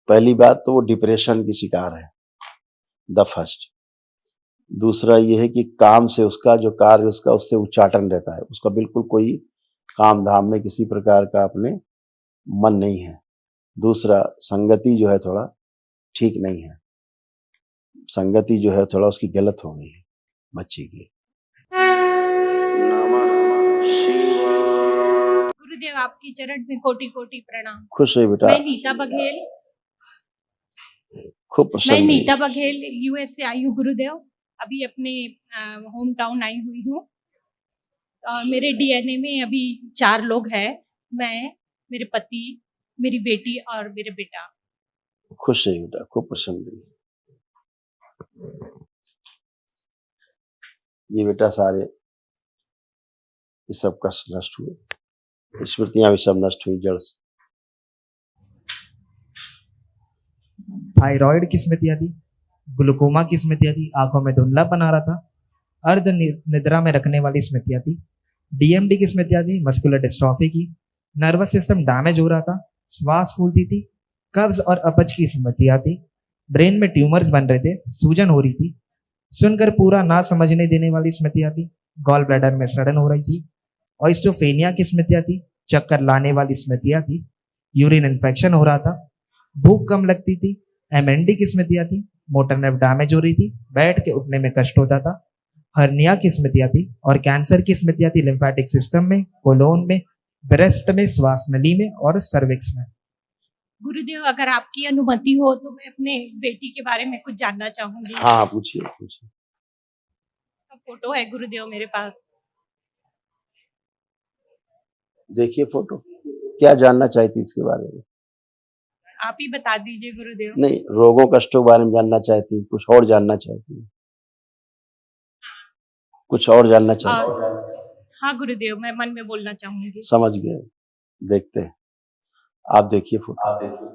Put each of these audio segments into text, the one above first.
पहली बात तो वो डिप्रेशन की शिकार है, द फर्स्ट। दूसरा ये है कि काम से उसका जो कार्य उसका उससे उच्चाटन रहता है, उसका बिल्कुल कोई काम धाम में किसी प्रकार का अपने मन नहीं है। दूसरा, संगति जो है थोड़ा ठीक नहीं है, संगति जो है थोड़ा उसकी गलत हो गई है बच्ची की। गुरुदेव आपकी चरण में कोटि कोटि प्रणाम। खुश है बेटा। मैं नीता बघेल खूब यूएस से आई हूँ गुरुदेव। अभी अपने होम टाउन आई हुई हूँ। मेरे डीएनए में अभी 4 लोग हैं, मैं, मेरे पति, मेरी बेटी और मेरे बेटा। खुश है बेटा, खूब प्रसन्न रहिए। ये बेटा सारे ये सब कष्ट नष्ट हुए, स्मृतियां भी सब नष्ट हुई जड़ से। थायराइड की स्मृतियां थी, ग्लूकोमा की स्मृतियां थी, आंखों में धुंधलापन आ रहा था, अर्ध निद्रा में रखने वाली स्मृतियां थी, डीएमडी की स्मृतियां थी, मस्कुलर डिस्ट्रॉफी की, नर्वस सिस्टम डैमेज हो रहा था, श्वास फूलती थी, कब्ज और अपच की स्मृतियां थी, ब्रेन में ट्यूमर्स बन रहे थे, सूजन हो रही थी, सुनकर पूरा ना समझने देने वाली स्मृतियां थी, गॉल ब्लैडर में सड़न हो रही थी, ऑस्टियोपेनिया की स्मृतियां थी, चक्कर लाने वाली स्मृतियां थी, यूरिन इन्फेक्शन हो रहा था, भूख कम लगती थी, एमएनडी की स्मृतियां थी, मोटर नर्व डैमेज हो रही थी, बैठ के उठने में कष्ट होता था, हर्निया की स्मृतियां थी और कैंसर की स्मृतियां थी लिम्फेटिक सिस्टम में, कोलोन में, ब्रेस्ट में, श्वास नली में और सर्विक्स में। गुरुदेव अगर आपकी अनुमति हो तो मैं अपने बेटी के बारे में कुछ जानना चाहूंगी। हाँ पूछिए पूछिए। फोटो है गुरुदेव मेरे पास। देखिए फोटो, क्या जानना चाहती इसके बारे में? आप ही बता दीजिए गुरुदेव। नहीं, रोगों कष्टों के बारे में जानना चाहती, कुछ और जानना चाहती, कुछ और जानना चाहती? हाँ गुरुदेव, मैं मन में बोलना चाहूंगी। समझ गए, देखते हैं। आप देखिए फोटो।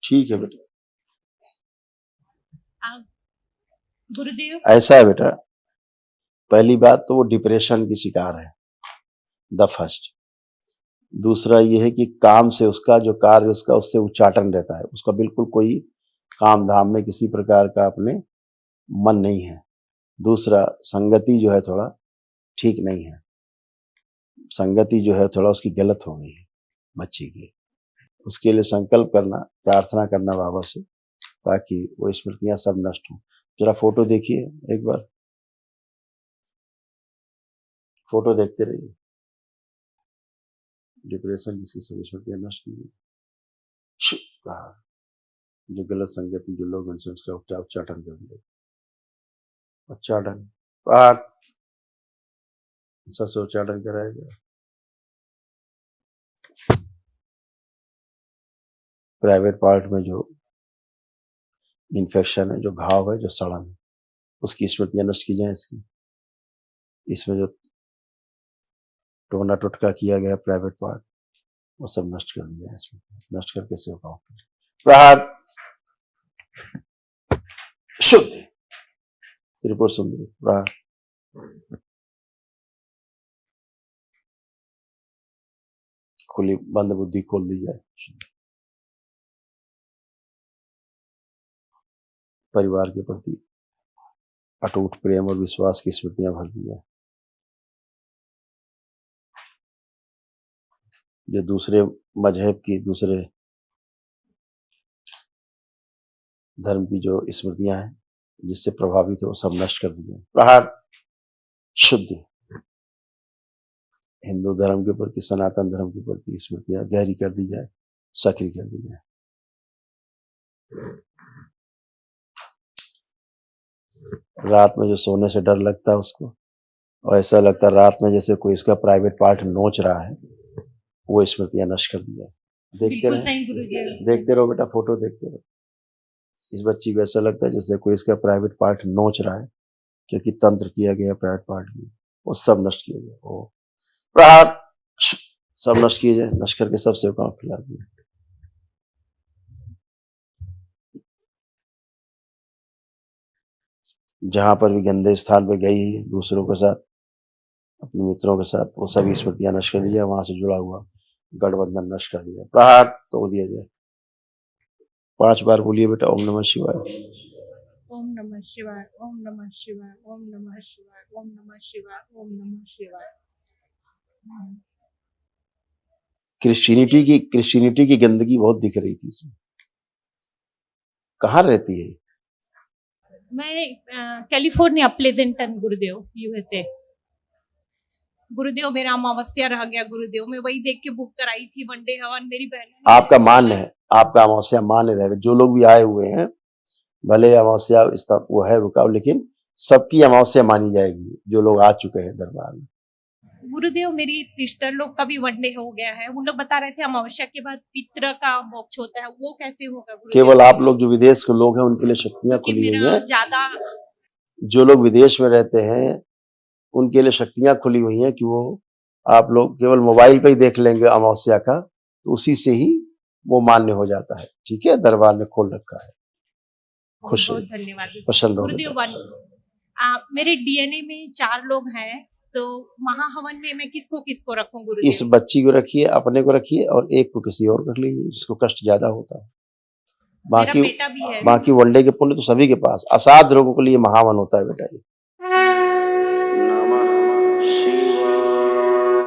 ठीक है बेटा। गुरुदेव ऐसा है बेटा, पहली बात तो वो डिप्रेशन की शिकार है, द फर्स्ट। दूसरा ये है कि काम से उसका जो कार्य उसका उससे उच्चाटन रहता है, उसका बिल्कुल कोई काम धाम में किसी प्रकार का अपने मन नहीं है। दूसरा, संगति जो है थोड़ा ठीक नहीं है, संगति जो है थोड़ा उसकी गलत हो गई है बच्ची की। उसके लिए संकल्प करना, प्रार्थना करना बाबा से, ताकि वो स्मृतियां सब नष्ट हो। जरा फोटो देखिए एक बार, फोटो देखते रहिए। डिप्रेशन की सब स्मृतियां नष्ट की, जो गलत संगत में जो लोग उनसे उसका उच्चाटन कर दिया, उच्चाटन पाठ सबसे उच्चाटन कराया गया। प्राइवेट पार्ट में जो इन्फेक्शन है, जो घाव है, जो सड़न है, उसकी स्मृतियां नष्ट की जाए। इसमें जो टोना टुटका किया गया प्राइवेट पार्ट, वो सब नष्ट कर दिया है। इसमें नष्ट करके सेवकाओं प्रहार शुद्ध त्रिपुर सुंदरी प्रहार। खुली बंद बुद्धि खोल दी जाए। परिवार के प्रति अटूट प्रेम और विश्वास की स्मृतियां भर दी जाए। जो दूसरे मजहब की, दूसरे धर्म की जो स्मृतियां हैं जिससे प्रभावित हो, सब नष्ट कर दी जाए। प्रहार शुद्धि। हिंदू धर्म के प्रति, सनातन धर्म के प्रति स्मृतियां गहरी कर दी जाए, सक्रिय कर दी जाए। रात में जो सोने से डर लगता है उसको, और ऐसा लगता है रात में जैसे कोई इसका प्राइवेट पार्ट नोच रहा है, वो स्मृतियां नष्ट कर दिया। देखते बिल्कुल रहे, सही गुरुजी। देखते रहो बेटा, फोटो देखते रहो। इस बच्ची को ऐसा लगता है जैसे कोई इसका प्राइवेट पार्ट नोच रहा है, क्योंकि तंत्र किया गया प्राइवेट पार्ट में, वो सब नष्ट किया गया। वो प्रहार सब नष्ट किए जाए, नष्ट करके सब सेवकाओं को खिला दिए। जहां पर भी गंदे स्थान पे गई है दूसरों के साथ, अपने मित्रों के साथ, वो सभी स्मृतियां नष्ट कर दिया, वहां से जुड़ा हुआ गठबंधन नष्ट कर दिया, प्रहार तोड़ दिया जाए। 5 बार बोलिए बेटा, ओम नमः शिवाय। ओम नमः शिवाय, ओम नमः शिवाय, ओम नमः शिवाय, ओम नमः शिवाय, ओम नमः शिवाय। क्रिश्चियनिटी की गंदगी बहुत दिख रही थी इसमें। कहाँ रहती है? मैं कैलिफोर्निया, प्लेजेंटन गुरुदेव, यूएसए। गुरुदेव मेरा अमावस्या रह गया गुरुदेव, मैं वही देख के बुक कराई थी वनडे हवन। मेरी बहन आपका मान्य है, आपका अमावस्या मान्य रहेगा। जो लोग भी आए हुए हैं, भले अमावस्या वो है रुका, लेकिन सबकी अमावस्या मानी जाएगी जो लोग आ चुके हैं दरबार में। गुरुदेव मेरी सिस्टर लोग का भी वनडे हो गया है, उन लोग बता रहे थे अमावस्या के बाद पितृ का मोक्ष होता है, वो कैसे होगा गुरुदेव? केवल आप लोग जो विदेश के लोग हैं उनके लिए शक्तियां खुली हुई हैं। ज्यादा जो लोग विदेश में रहते हैं उनके लिए शक्तियां खुली हुई हैं कि वो आप लोग केवल मोबाइल पे ही देख लेंगे अमावस्या का, तो उसी से ही वो मान्य हो जाता है। ठीक है, दरबार ने खोल रखा है। खुश बहुत धन्यवाद प्रसन्न रहो। गुरुदेव। मेरे डीएनए में 4 लोग हैं, तो महाहवन में मैं किसको किसको रखूं गुरुदेव? इस बच्ची को रखिए, अपने को रखिए, और एक को किसी और रख लीजिए जिसको कष्ट ज्यादा होता है। मेरा बेटा भी है। बाकी वनडे के पुण्य तो सभी के पास, असाध रोगों के लिए महावन होता है बेटा ये।